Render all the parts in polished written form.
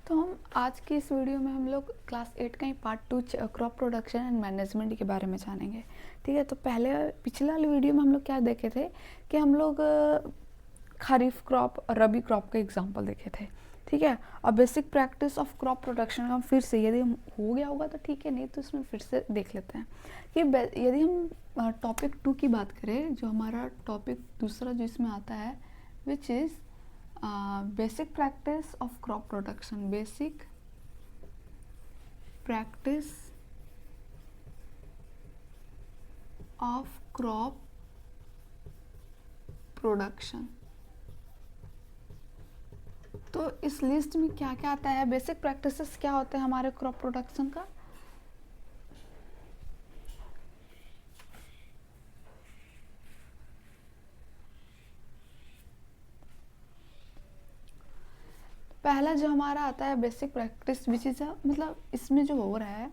तो हम आज की इस वीडियो में हम लोग क्लास 8 का ही part 2 crop production and management के बारे में जानेंगे। ठीक है, तो पहले पिछले वाले वीडियो में हम लोग क्या देखे थे कि हम लोग खरीफ क्रॉप और रबी क्रॉप का एग्जांपल देखे थे। ठीक है, और basic practice of crop production का हम फिर से, यदि हो गया होगा तो ठीक है, नहीं तो इसमें फिर से देख लेते हैं कि यदि हम टॉपिक 2 की बात करें, जो हमारा टॉपिक दूसरा जो इसमें आता है, which is basic practice of crop production. Basic practice of crop production. तो इस लिस्ट में क्या क्या आता है, बेसिक प्रैक्टिसेस क्या होते हैं हमारे क्रॉप प्रोडक्शन का। पहला जो हमारा आता है बेसिक प्रैक्टिस, विच इज़ मतलब इसमें जो हो रहा है,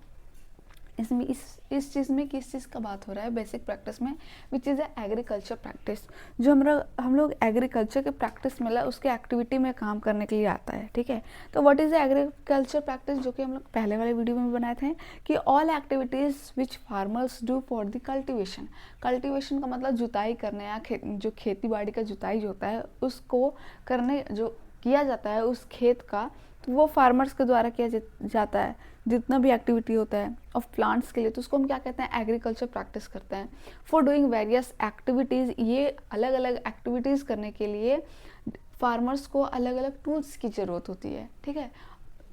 इसमें इस चीज़ में किस चीज़ का बात हो रहा है बेसिक प्रैक्टिस में, विच इज़ एग्रीकल्चर प्रैक्टिस। जो हम लोग एग्रीकल्चर के प्रैक्टिस मिला उसके एक्टिविटी में काम करने के लिए आता है। ठीक है, तो व्हाट इज़ एग्रीकल्चर प्रैक्टिस, जो कि हम लोग पहले वाले वीडियो में बनाए थे कि all activities which farmers do for the cultivation. Cultivation का मतलब जुताई करने या जो खेती बाड़ी का जुताई जो होता है उसको करने जो किया जाता है उस खेत का, तो वो फार्मर्स के द्वारा किया जाता है। जितना भी एक्टिविटी होता है ऑफ प्लांट्स के लिए, तो उसको हम क्या कहते हैं, एग्रीकल्चर प्रैक्टिस करते हैं। फॉर डूइंग वेरियस एक्टिविटीज़, ये अलग अलग एक्टिविटीज़ करने के लिए फार्मर्स को अलग अलग टूल्स की ज़रूरत होती है। ठीक है,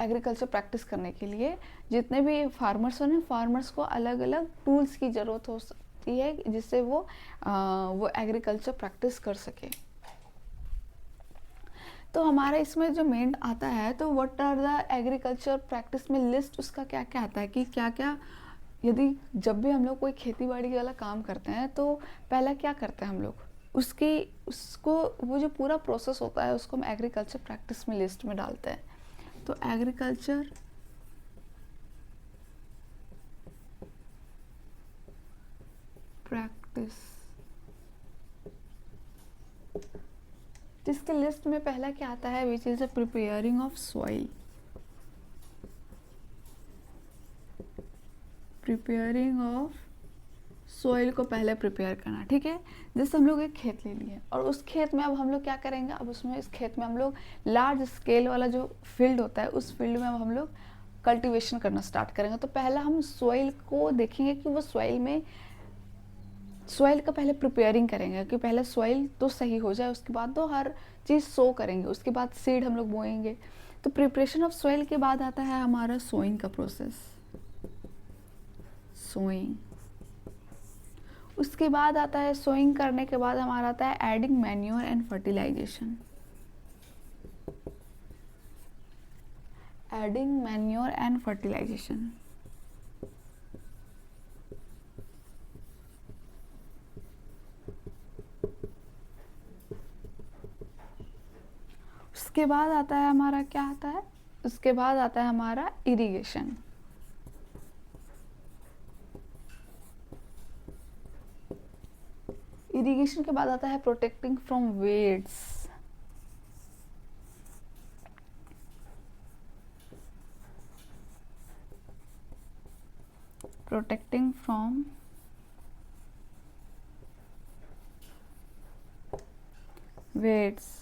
एग्रीकल्चर प्रैक्टिस करने के लिए जितने भी फार्मर्स हैं, फार्मर्स को अलग अलग टूल्स की ज़रूरत होती है जिससे वो एग्रीकल्चर प्रैक्टिस कर सके। तो हमारा इसमें जो मेन आता है, तो what are the agriculture practice में लिस्ट उसका क्या क्या आता है कि क्या क्या, यदि जब भी हम लोग कोई खेती बाड़ी वाला काम करते हैं तो पहला क्या करते हैं हम लोग, उसको वो जो पूरा प्रोसेस होता है उसको हम एग्रीकल्चर प्रैक्टिस में लिस्ट में डालते हैं। तो एग्रीकल्चर प्रैक्टिस, जिसके लिस्ट में पहला क्या आता है, which is the preparing of soil. Preparing of soil को पहले प्रिपेयर करना। ठीक है, जैसे हम लोग एक खेत ले लिए और उस खेत में अब हम लोग क्या करेंगे, अब उसमें इस खेत में हम लोग लार्ज स्केल वाला जो फील्ड होता है उस फील्ड में अब हम लोग कल्टीवेशन करना स्टार्ट करेंगे। तो पहला हम सॉइल को देखेंगे कि वो सॉइल का पहले प्रिपेयरिंग करेंगे कि पहले सॉइल तो सही हो जाए, उसके बाद तो हर चीज़ सो करेंगे, उसके बाद सीड हम लोग बोएंगे। तो प्रिपरेशन ऑफ सॉइल के बाद आता है हमारा सोइंग का प्रोसेस, सोइंग। उसके बाद आता है सोइंग करने के बाद हमारा आता है adding manure and fertilization. Adding manure and fertilization. उसके बाद आता है हमारा क्या आता है, उसके बाद आता है हमारा इरिगेशन। इरिगेशन के बाद आता है protecting from weds. Protecting from weds.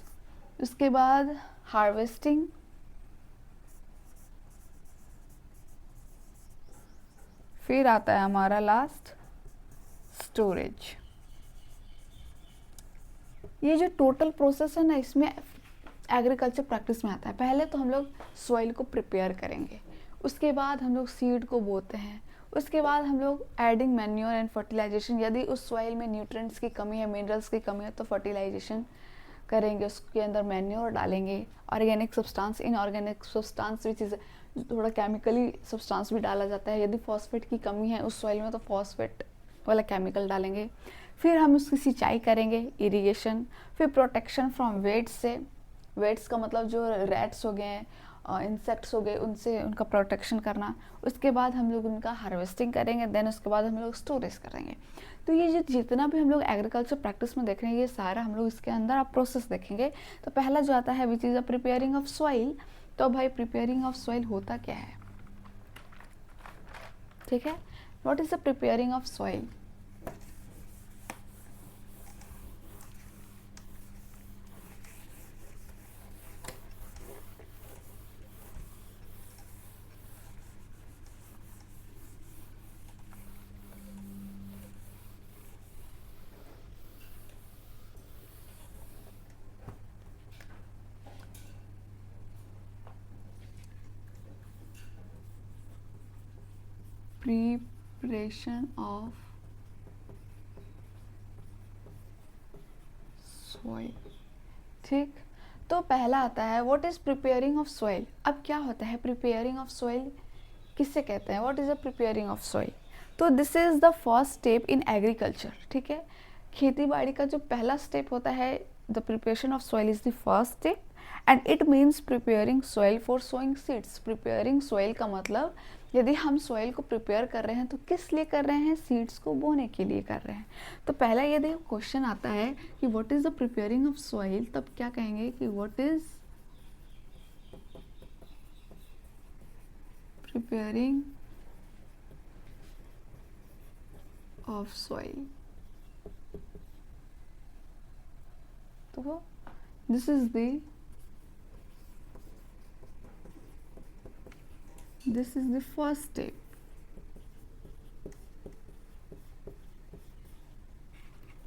उसके बाद हार्वेस्टिंग। फिर आता है हमारा लास्ट स्टोरेज। ये जो टोटल प्रोसेस है ना, इसमें एग्रीकल्चर प्रैक्टिस में आता है। पहले तो हम लोग सॉइल को प्रिपेयर करेंगे, उसके बाद हम लोग सीड को बोते हैं, उसके बाद हम लोग एडिंग मैन्योर एंड फर्टिलाइजेशन, यदि उस सॉइल में न्यूट्रिएंट्स की कमी है, मिनरल्स की कमी है, तो फर्टिलाइजेशन करेंगे, उसके अंदर मैन्योर डालेंगे, organic substance, inorganic substance which is थोड़ा केमिकली सब्सटेंस भी डाला जाता है। यदि फॉस्फेट की कमी है उस सॉइल में तो फॉस्फेट वाला केमिकल डालेंगे। फिर हम उसकी सिंचाई करेंगे, इरिगेशन। फिर प्रोटेक्शन फ्रॉम वेड्स से, वेड्स का मतलब जो रैट्स हो गए, इंसेक्ट्स हो गए, उनसे उनका प्रोटेक्शन करना। उसके बाद हम लोग उनका हार्वेस्टिंग करेंगे, देन उसके बाद हम लोग स्टोरेज करेंगे। तो ये जो जितना भी हम लोग एग्रीकल्चर प्रैक्टिस में देख रहे हैं, ये सारा हम लोग इसके अंदर आप प्रोसेस देखेंगे। तो पहला जो आता है which is a preparing of soil, तो अब भाई प्रिपेयरिंग ऑफ सॉइल होता क्या है, ठीक है, what is the preparing of soil? Preparation of soil, ठीक। तो पहला आता है what is preparing of soil. अब क्या होता है प्रिपेयरिंग ऑफ सॉइल, किससे कहते हैं, what is the preparing of soil? तो this is the first step in agriculture, ठीक है। खेती बाड़ी का जो पहला स्टेप होता है, the preparation of soil is the first step and it means preparing soil for sowing seeds. Preparing soil का मतलब यदि हम सॉइल को प्रिपेयर कर रहे हैं तो किस लिए कर रहे हैं, सीड्स को बोने के लिए कर रहे हैं। तो पहला यदि क्वेश्चन आता है कि what is the preparing of soil, तब क्या कहेंगे कि what is preparing of soil. तो this is the first step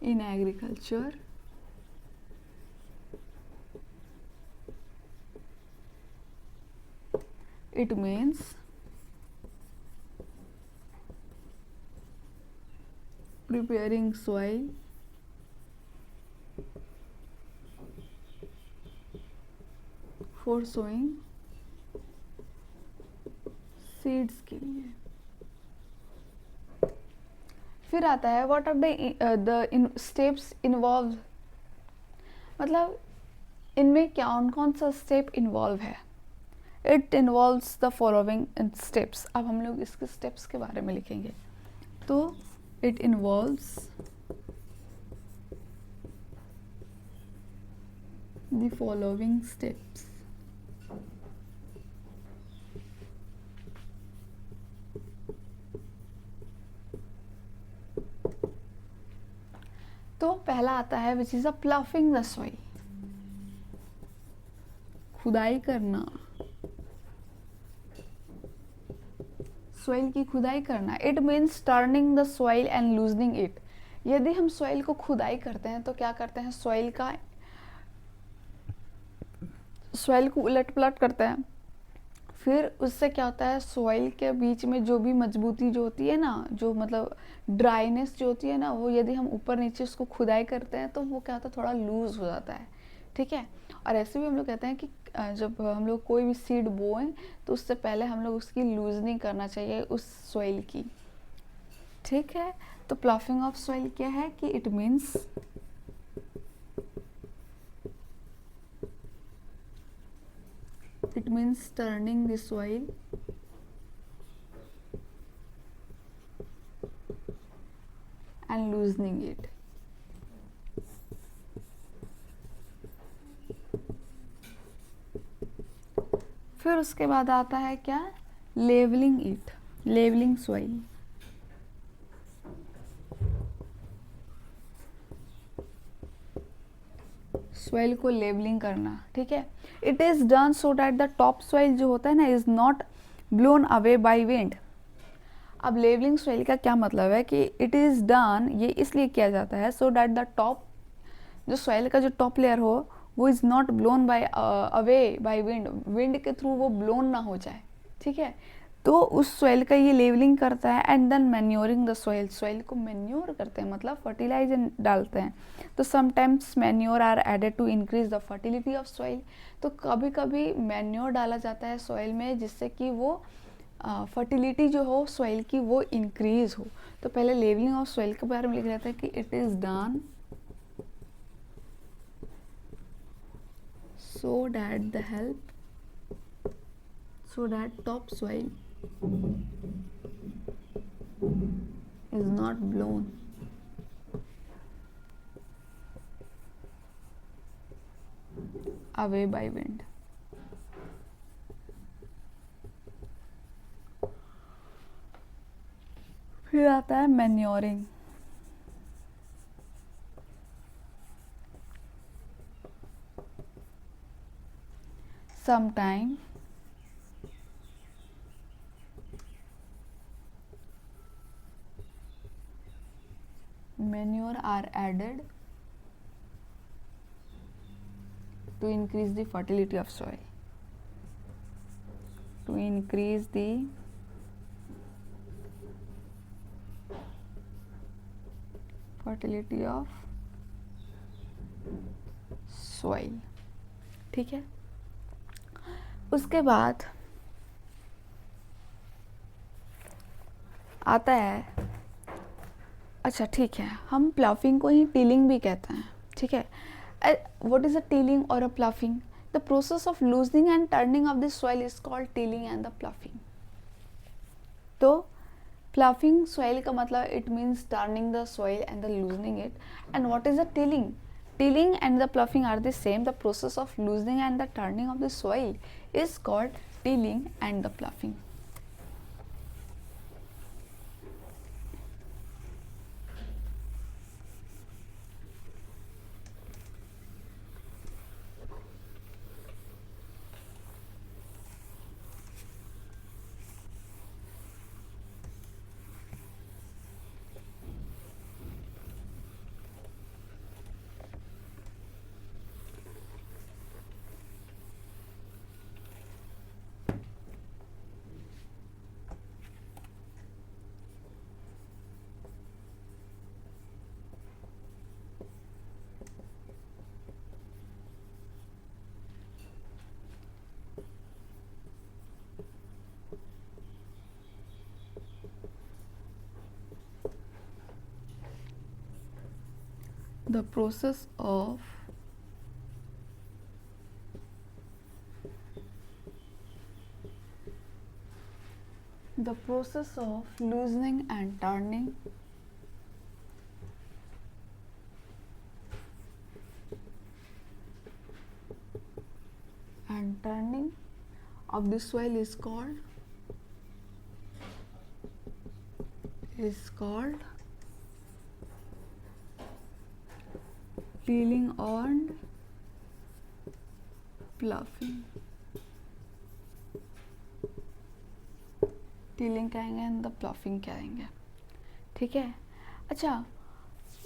in agriculture. It means preparing soil for sowing seeds के लिए। फिर आता है what are the steps involve, मतलब इनमें कौन कौन सा स्टेप इन्वॉल्व है। It involves the following steps. अब हम लोग इसके स्टेप्स के बारे में लिखेंगे। तो it involves the following steps. तो पहला आता है which is a ploughing the soil, खुदाई करना, सॉइल की खुदाई करना। It means turning the soil and loosening it. यदि हम सॉइल को खुदाई करते हैं तो क्या करते हैं, सॉइल को उलट पलट करते हैं। फिर उससे क्या होता है, सॉइल के बीच में जो भी मजबूती जो होती है ना, जो मतलब ड्राइनेस जो होती है ना, वो यदि हम ऊपर नीचे उसको खुदाई करते हैं तो वो क्या होता है, थोड़ा लूज हो जाता है, ठीक है। और ऐसे भी हम लोग कहते हैं कि जब हम लोग कोई भी सीड बोएं तो उससे पहले हम लोग उसकी लूजनिंग करना चाहिए उस सॉइल की, ठीक है। तो प्लॉफिंग ऑफ सॉइल क्या है कि it means turning the soil and loosening it. फिर उसके बाद आता है क्या, levelling it, levelling soil. Soil को लेवलिंग करना, ठीक है। It is done so that the top soil जो होता है ना is not blown away by wind. अब लेवलिंग सॉइल का क्या मतलब है कि इट इज डन, ये इसलिए किया जाता है सो डैट द टॉप, जो सॉइल का जो टॉप लेयर हो वो is not blown by away by wind, wind के थ्रू वो ब्लोन ना हो जाए, ठीक है। तो उस सॉइल का ये लेवलिंग करता है and then manuring the soil, soil को मैन्योर करते हैं मतलब फर्टिलाइजर डालते हैं। तो sometimes manure are added to increase the fertility of soil. तो कभी कभी मैन्योर डाला जाता है सॉइल में जिससे कि वो फर्टिलिटी जो हो सॉइल की वो इंक्रीज हो। तो पहले लेवलिंग ऑफ सॉइल के बारे में लिख रहता है कि it is done so that top soil is not blown away by wind. फिर आता है manuring. Sometime manure are added to increase the fertility of soil. To increase the fertility of soil। ठीक है, उसके बाद आता है, अच्छा ठीक है, हम प्लाफिंग को ही टीलिंग भी कहते हैं। ठीक है, व्हाट इज अ टीलिंग और a ploughing? The process of loosening and turning of the soil is called tilling and the ploughing. तो प्लाफिंग सॉइल का मतलब it means turning the soil and the loosening it. And what is the tilling? Tilling and the ploughing are the same. The process of loosening and the turning of the soil is called tilling and the ploughing. The process of loosening and turning of the soil is called peeling and ploughing। Tilling कहेंगे and the प्लाफिंग कहेंगे। ठीक है, अच्छा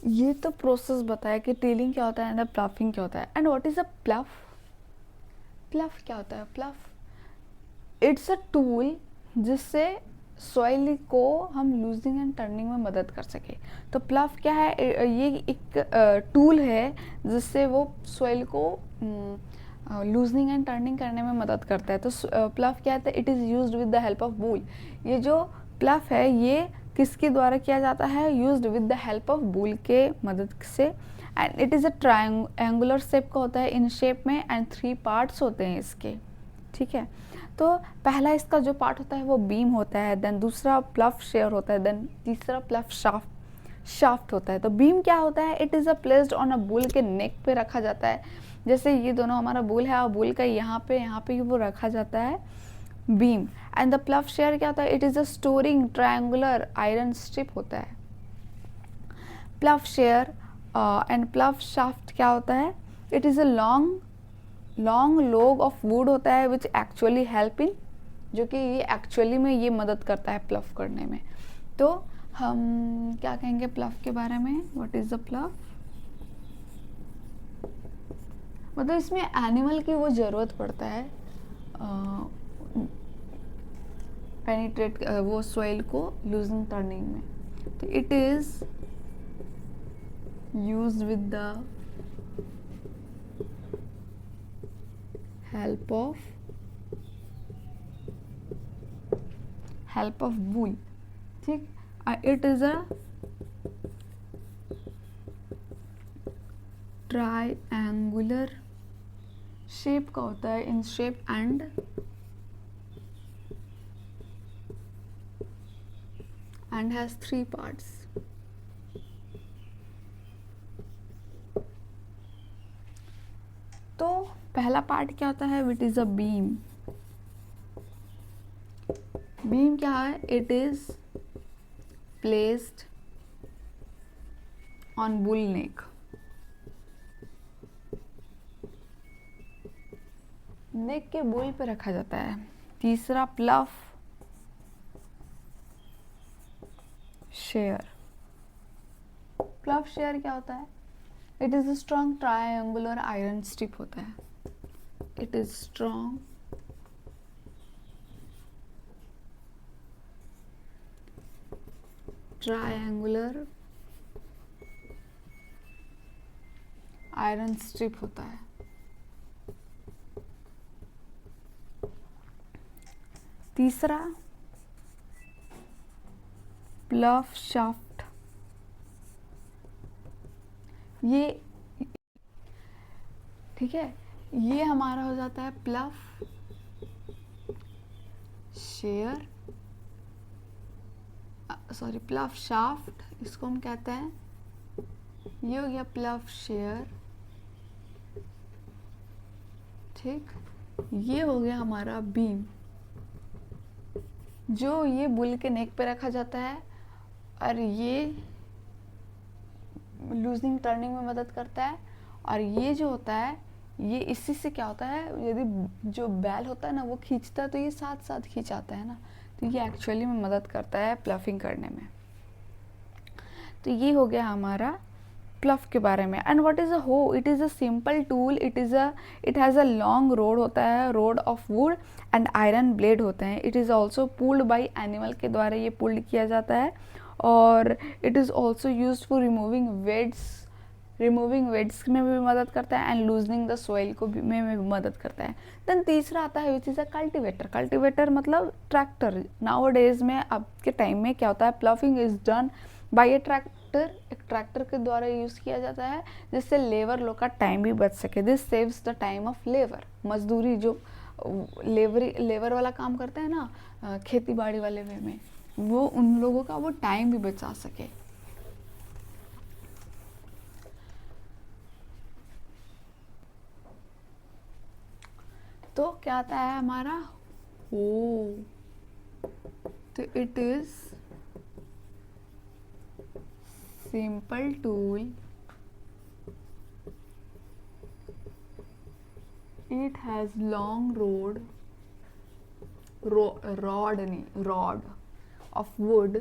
ये तो process बताया कि tilling क्या होता है एंड प्लाफिंग क्या होता है। And what is a प्लफ? प्लफ क्या होता है? प्लफ इट्स अ टूल जिससे सॉइल को हम लूजिंग एंड टर्निंग में मदद कर सके। तो प्लफ क्या है? ये एक टूल है जिससे वो सॉइल को लूजनिंग एंड टर्निंग करने में मदद करता है। तो प्लफ क्या है? It is used with the help of bull. ये जो प्लफ है ये किसके द्वारा किया जाता है? Used with the help of bull के मदद से। And it is a triangular shape का होता है इन शेप में, एंड 3 पार्ट्स होते हैं इसके। ठीक है, तो पहला इसका जो पार्ट होता है वो बीम होता है, देन दूसरा प्लफ शेयर होता है, देन तीसरा प्लफ शाफ्ट होता है। तो बीम क्या होता है? It is a placed on a bull के नेक पे रखा जाता है। जैसे ये दोनों हमारा बुल है और बुल का यहाँ पे वो रखा जाता है बीम। एंड द प्लफ शेयर क्या होता है? It is a storing triangular iron strip होता है। प्लफ शेयर एंड प्लफ शाफ्ट क्या होता है? It is a long log of would होता है विच एक्चुअली हेल्प इन, जो कि ये एक्चुअली में ये मदद करता है प्लफ करने में। तो हम क्या कहेंगे प्लफ के बारे में? What is the प्लफ? मतलब इसमें एनिमल की वो ज़रूरत पड़ता है पेनिट्रेट वो सॉइल को लूजिंग टर्निंग में। तो it is used with the help of bull. ठीक, it is a triangular shape का होता है in shape and has 3 parts। तो पहला पार्ट क्या होता है? It is a beam. Beam क्या है? It is placed on bull neck, neck के बुल पे रखा जाता है। तीसरा प्लफ शेयर, प्लफ शेयर क्या होता है? It is a strong triangular iron strip होता है। It is strong triangular iron strip होता है। तीसरा प्लफ शाफ्ट, ये ठीक है, ये हमारा हो जाता है प्लफ शेयर, सॉरी प्लफ शाफ्ट, इसको हम कहते हैं। ये हो गया प्लफ शेयर, ठीक। ये हो गया हमारा बीम, जो ये बुल के नेक पे रखा जाता है और ये लूजनिंग टर्निंग में मदद करता है। और ये जो होता है, ये इसी से क्या होता है, यदि जो बैल होता है ना वो खींचता है तो ये साथ साथ खींचाता है ना, तो ये एक्चुअली में मदद करता है प्लफिंग करने में। तो ये हो गया हमारा प्लफ के बारे में। एंड व्हाट इज अ हो? It is a simple tool, it has a long road होता है, road of would and iron blade होते हैं। It is also pulled by animal के द्वारा ये पुल्ड किया जाता है। और it is also use for removing weds में भी मदद करता है एंड लूजनिंग द सॉइल को में भी मदद करता है। देन तीसरा आता है which is a cultivator. Cultivator मतलब ट्रैक्टर। नाउ डेज में, अब के टाइम में क्या होता है, ploughing is done by A tractor, एक ट्रैक्टर के द्वारा यूज़ किया जाता है, जिससे लेबर लोग का टाइम भी बच सके। This saves the time of labour, मजदूरी, जो लेबर वाला काम करते हैं ना खेती बाड़ी वाले वे में, वो उन लोगों का वो टाइम भी बचा सके। तो क्या आता है हमारा हो? तो it is simple tool, it has long rod of would,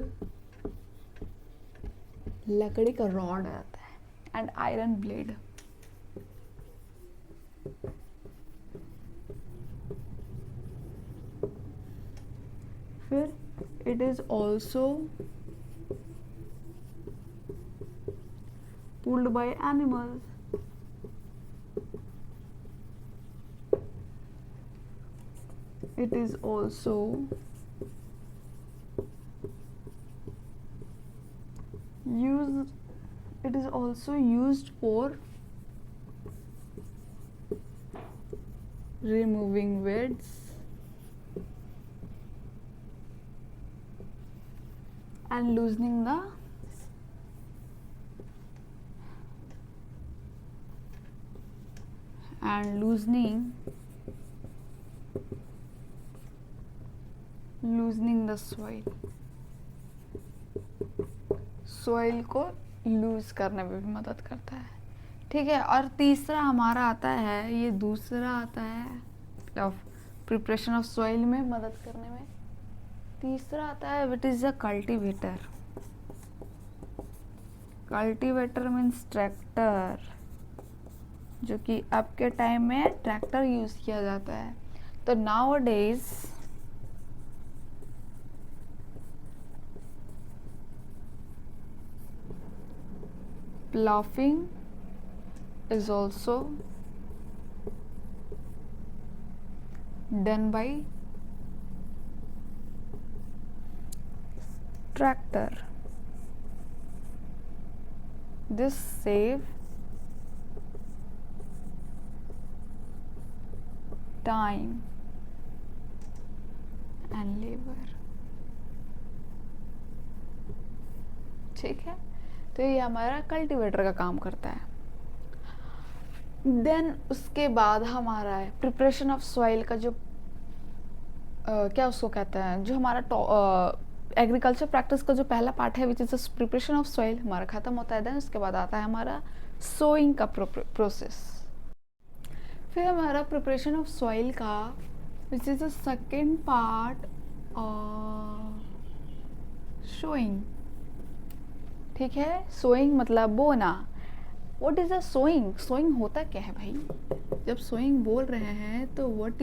लकड़ी का रॉड आता है, एंड आयरन ब्लेड। फिर it is also pulled by animals. It is also used for removing weeds and loosening the soil को loose करने में भी मदद करता है, ठीक है। और तीसरा हमारा आता है, ये दूसरा आता है प्रिपरेशन ऑफ सॉइल में मदद करने में। तीसरा आता है what is a cultivator. Cultivator means tractor, जो कि अब के टाइम में ट्रैक्टर यूज किया जाता है। तो now days ploughing is also done by tractor. This save time and labor, ठीक है। तो ये हमारा कल्टीवेटर का काम करता है। देन उसके बाद हमारा है प्रिपरेशन ऑफ सॉइल का, जो क्या उसको कहते हैं, जो हमारा एग्रीकल्चर प्रैक्टिस का जो पहला पार्ट है which is preparation of soil हमारा ख़त्म होता है। देन उसके बाद आता है हमारा सोइंग का प्रोसेस। फिर हमारा प्रिपरेशन ऑफ सॉइल का which is the second part sowing. ठीक है, सोइंग मतलब बोना। What is a sowing? Sowing होता क्या है भाई? जब सोइंग बोल रहे हैं तो व्हाट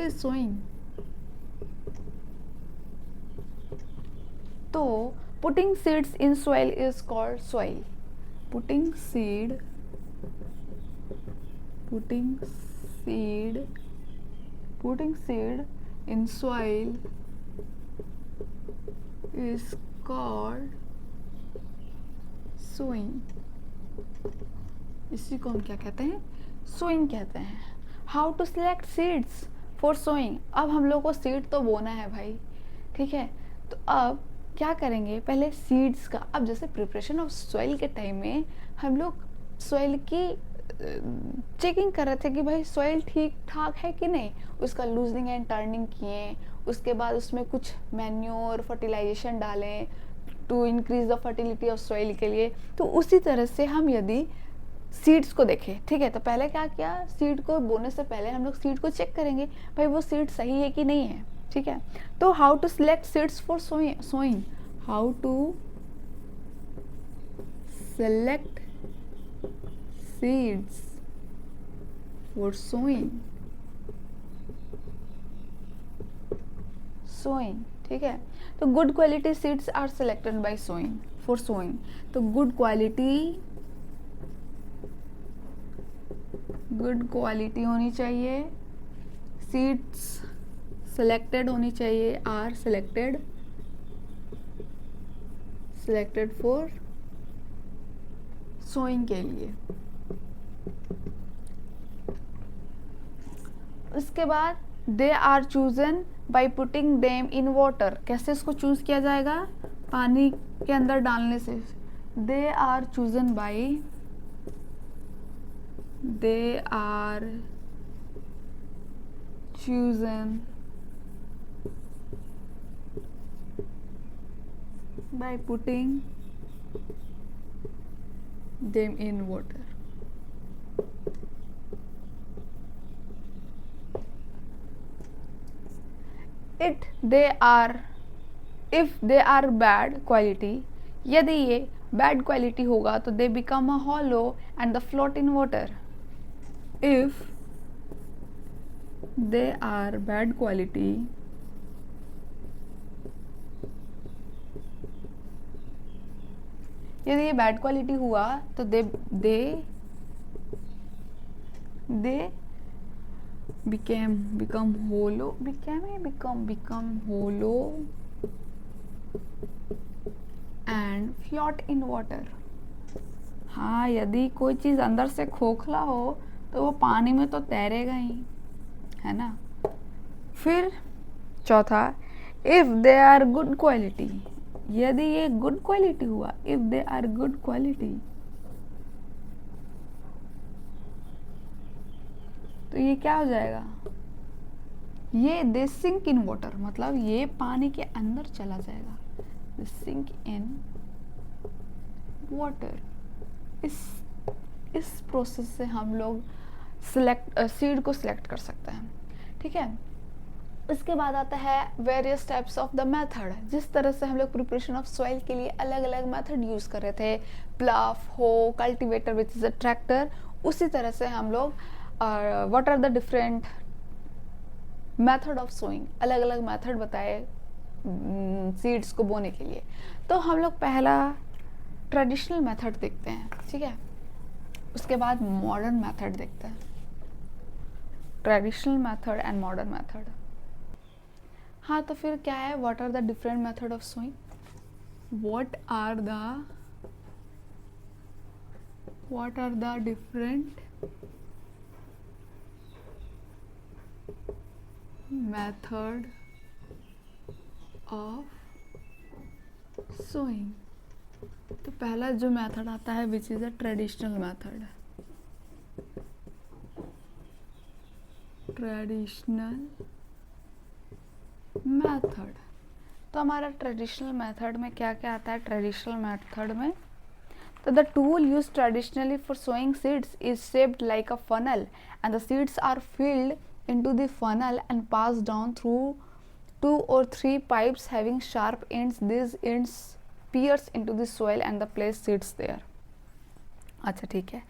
इज सोइंग? तो putting seeds in soil is called soil. Putting seed in soil is called sowing। इसी को हम क्या कहते हैं? सोइंग कहते हैं। How to select seeds for sowing. अब हम लोग को सीड तो बोना है भाई, ठीक है। तो अब क्या करेंगे, पहले सीड्स का, अब जैसे प्रिपरेशन ऑफ सॉइल के टाइम में हम लोग सॉइल की चेकिंग कर रहे थे कि भाई सॉइल ठीक ठाक है कि नहीं, उसका लूजनिंग एंड टर्निंग किए, उसके बाद उसमें कुछ मैन्योर फर्टिलाइजेशन डालें to increase the fertility of soil के लिए। तो उसी तरह से हम यदि सीड्स को देखें, ठीक है, तो पहले क्या किया, सीड को बोने से पहले हम लोग सीड को चेक करेंगे भाई वो सीड सही है कि नहीं है, ठीक है। तो how to select seeds for sowing, how to select seeds for sowing, ठीक है। तो good quality seeds are selected by sowing for sowing. तो गुड क्वालिटी होनी चाहिए, सीड्स सिलेक्टेड होनी चाहिए, आर सिलेक्टेड फॉर सोइंग के लिए। उसके बाद they are chosen by putting them in water. कैसे इसको चूज किया जाएगा? पानी के अंदर डालने से। They are chosen by putting them in water. if they are bad quality, यदि ये bad quality होगा तो they become a hollow and the float in water। if they are bad quality, यदि ये bad quality हुआ तो they become hollow and float in water। हाँ, यदि कोई चीज़ अंदर से खोखला हो तो वो पानी में तो तैरेगा ही, है ना। फिर चौथा, if they are good quality, यदि ये गुड क्वालिटी हुआ, if they are good quality, तो ये क्या हो जाएगा, ये दे सिंक इन वाटर, मतलब ये पानी के अंदर चला जाएगा। They sink in water. इस प्रोसेस से हम लोग सीड को सिलेक्ट कर सकते हैं, ठीक है। इसके बाद आता है various types of the method. जिस तरह से हम लोग प्रिपरेशन ऑफ सॉइल के लिए अलग अलग मेथड यूज़ कर रहे थे, प्लाफ हो, cultivator which is a tractor, उसी तरह से हम लोग what are the different method of sowing, अलग अलग मेथड बताए सीड्स को बोने के लिए। तो हम लोग पहला ट्रेडिशनल मेथड देखते हैं, ठीक है। उसके बाद मॉडर्न मेथड देखते हैं, traditional method and modern method. हाँ, तो फिर क्या है, what are the different method of sowing, what are the different method of sowing. तो पहला जो मेथड आता है which is a traditional method. तो हमारा ट्रेडिशनल मेथड में क्या क्या आता है? ट्रेडिशनल मेथड में तो the tool used traditionally for sowing seeds is shaped like a funnel and the seeds are filled into the funnel and passed down through 2 or 3 pipes having sharp ends. These ends pierce into the soil and the place seeds there. अच्छा ठीक है,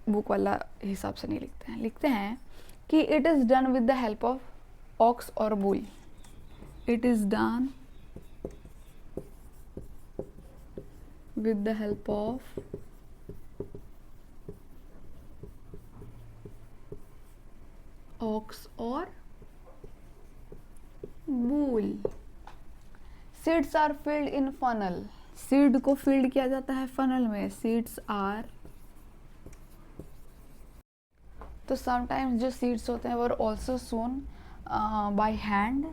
book वाला हिसाब से नहीं लिखते हैं, लिखते हैं कि it is done with the help of ox or bull. It is done with the help of ox or bull. Seeds are filled in funnel. Seed को फील्ड किया जाता है फनल में. सीड्स आर, तो समटाइम्स जो seeds होते हैं वो also sown by hand,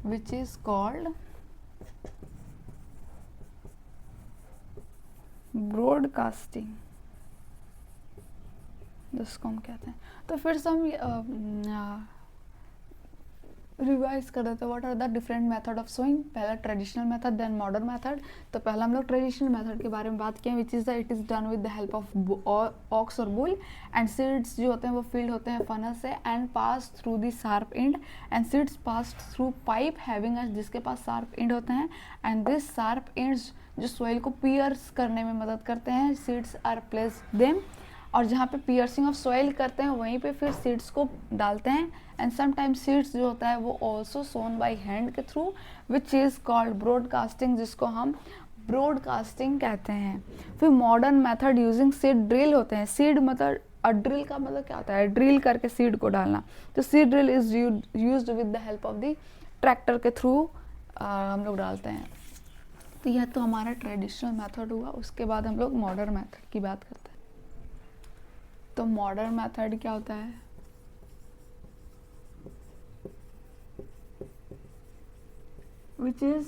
which is called broadcasting, जिसको हम कहते हैं. तो फिर से हम रिवाइज कर देते हैं. What are the different method of sowing? पहला traditional method, then modern method. तो पहला हम लोग ट्रेडिशनल मेथड के बारे में बात किए, विच is the it is done with the help of aux और बुल एंड सीड्स जो होते हैं वो फील्ड होते हैं फनल से and pass through the sharp and and seeds pass through pipe having a, जिसके पास शार्प एंड होते हैं एंड दिस शार्प एंड्स जो सॉइल को पियर्स करने में मदद करते हैं. सीड्स आर प्लेस्ड देम, और जहाँ पे पियर्सिंग ऑफ सॉइल करते हैं वहीं पे फिर सीड्स को डालते हैं. एंड समटाइम्स सीड्स जो होता है वो ऑल्सो सोन बाय हैंड के through, which is called broadcasting, जिसको हम ब्रॉडकास्टिंग कहते हैं. फिर modern method using seed drill होते हैं. सीड मतलब ड्रिल का मतलब क्या होता है? ड्रिल करके सीड को डालना. तो seed drill is used with the help of the tractor के थ्रू हम लोग डालते हैं. तो यह तो हमारा ट्रेडिशनल मेथड हुआ. उसके बाद हम लोग मॉडर्न मेथड की बात करते हैं. तो मॉडर्न मेथड क्या होता है? Which is